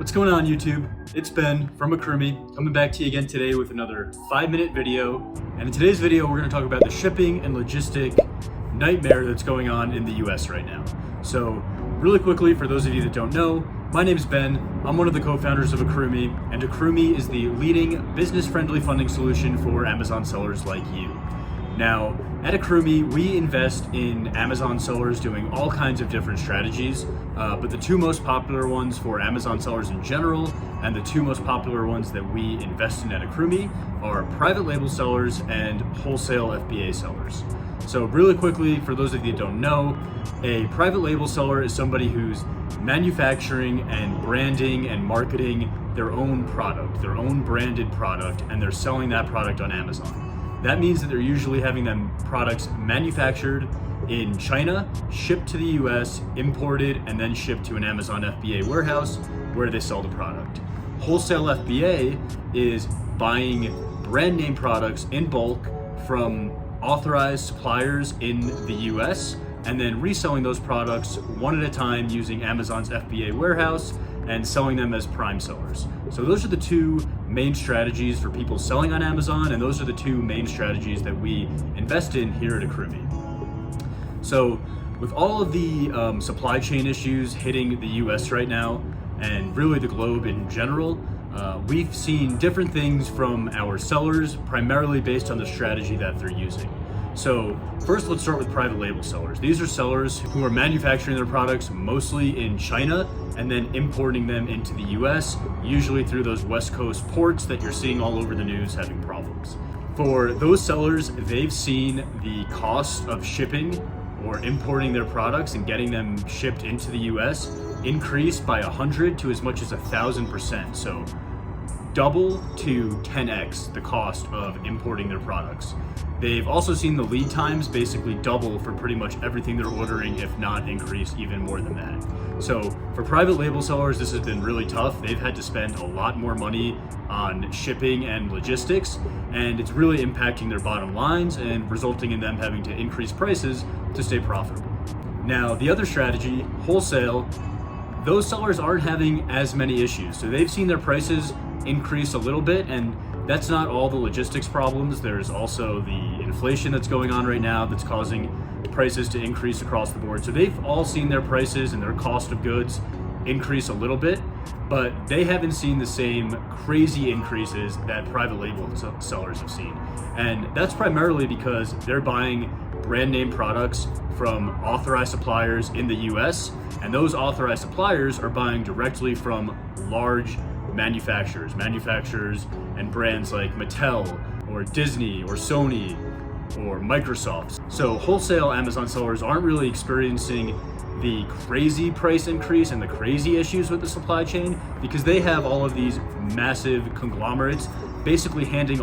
What's going on, YouTube? It's Ben from Akrumi coming back to you again today with another 5-minute video. And in today's video, we're going to talk about the shipping and logistic nightmare that's going on in the US right now. So really quickly, for those of you that don't know, my name is Ben. I'm one of the co-founders of Akrumi, and Akrumi is the leading business-friendly funding solution for Amazon sellers like you. Now, at Akrumi, we invest in Amazon sellers doing all kinds of different strategies, but the two most popular ones for Amazon sellers in general, and the two most popular ones that we invest in at Akrumi, are private label sellers and wholesale FBA sellers. So really quickly, for those of you that don't know, a private label seller is somebody who's manufacturing and branding and marketing their own product, their own branded product, and they're selling that product on Amazon. That means that they're usually having them products manufactured in China, shipped to the US, imported, and then shipped to an Amazon FBA warehouse where they sell the product. Wholesale FBA is buying brand name products in bulk from authorized suppliers in the US and then reselling those products one at a time using Amazon's FBA warehouse and selling them as prime sellers. So those are the two main strategies for people selling on Amazon, and those are the two main strategies that we invest in here at Akrumi. So with all of the supply chain issues hitting the US right now, and really the globe in general, we've seen different things from our sellers, primarily based on the strategy that they're using. So first, let's start with private label sellers. These are sellers who are manufacturing their products mostly in China and then importing them into the US, usually through those West Coast ports that you're seeing all over the news having problems. For those sellers, they've seen the cost of shipping or importing their products and getting them shipped into the US increase by 100 to as much as 1,000%. So double to 10x the cost of importing their products. They've also seen the lead times basically double for pretty much everything they're ordering, if not increase even more than that. So for private label sellers, this has been really tough. They've had to spend a lot more money on shipping and logistics, and it's really impacting their bottom lines and resulting in them having to increase prices to stay profitable. Now, the other strategy, wholesale, those sellers aren't having as many issues. So they've seen their prices increase a little bit, and that's not all the logistics problems. There's also the inflation that's going on right now that's causing prices to increase across the board. So they've all seen their prices and their cost of goods increase a little bit, but they haven't seen the same crazy increases that private label sellers have seen. And that's primarily because they're buying brand name products from authorized suppliers in the US, and those authorized suppliers are buying directly from large manufacturers and brands like Mattel or Disney or Sony or Microsoft. So wholesale Amazon sellers aren't really experiencing the crazy price increase and the crazy issues with the supply chain because they have all of these massive conglomerates basically handling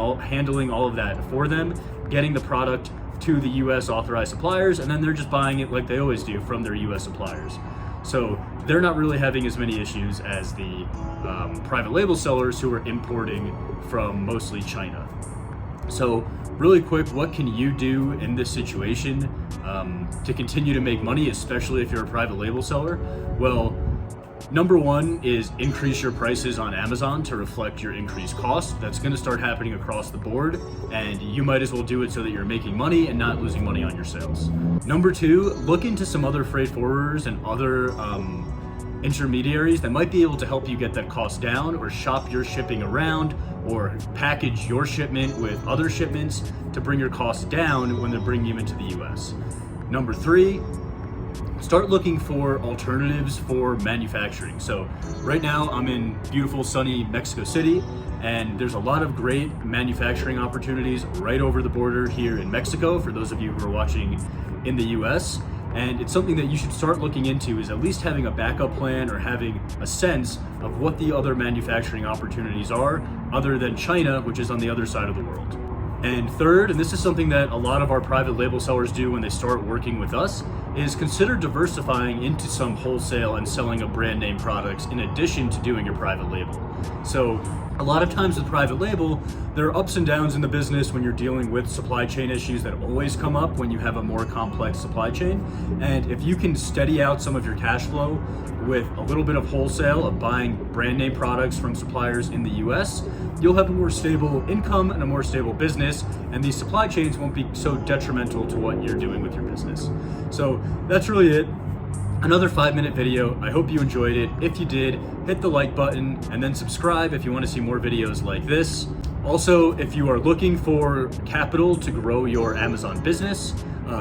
all of that for them, getting the product to the US authorized suppliers, and then they're just buying it like they always do from their US suppliers. So they're not really having as many issues as the private label sellers who are importing from mostly China. So really quick, what can you do in this situation to continue to make money, especially if you're a private label seller? Well, number one is increase your prices on Amazon to reflect your increased cost. That's going to start happening across the board, and you might as well do it so that you're making money and not losing money on your sales. Number two, look into some other freight forwarders and other intermediaries that might be able to help you get that cost down, or shop your shipping around, or package your shipment with other shipments to bring your costs down when they're bringing you into the US. Number three, start looking for alternatives for manufacturing. So right now I'm in beautiful sunny Mexico City, and there's a lot of great manufacturing opportunities right over the border here in Mexico for those of you who are watching in the US. And it's something that you should start looking into, is at least having a backup plan or having a sense of what the other manufacturing opportunities are other than China, which is on the other side of the world. And third, and this is something that a lot of our private label sellers do when they start working with us, is consider diversifying into some wholesale and selling of brand name products in addition to doing your private label. So A lot of times with private label, there are ups and downs in the business when you're dealing with supply chain issues that always come up when you have a more complex supply chain. And if you can steady out some of your cash flow with a little bit of wholesale of buying brand name products from suppliers in the US, you'll have a more stable income and a more stable business, and these supply chains won't be so detrimental to what you're doing with your business. So that's really it. Another 5-minute video. I hope you enjoyed it. If you did, hit the like button and then subscribe if you want to see more videos like this. Also, if you are looking for capital to grow your Amazon business,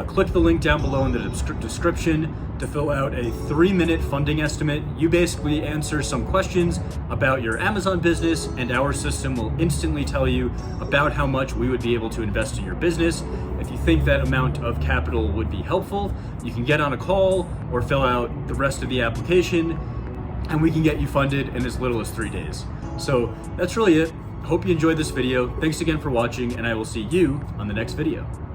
click the link down below in the description to fill out a 3-minute funding estimate. You basically answer some questions about your Amazon business, and our system will instantly tell you about how much we would be able to invest in your business. If you think that amount of capital would be helpful, you can get on a call or fill out the rest of the application, and we can get you funded in as little as 3 days. So that's really it. Hope you enjoyed this video. Thanks again for watching, and I will see you on the next video.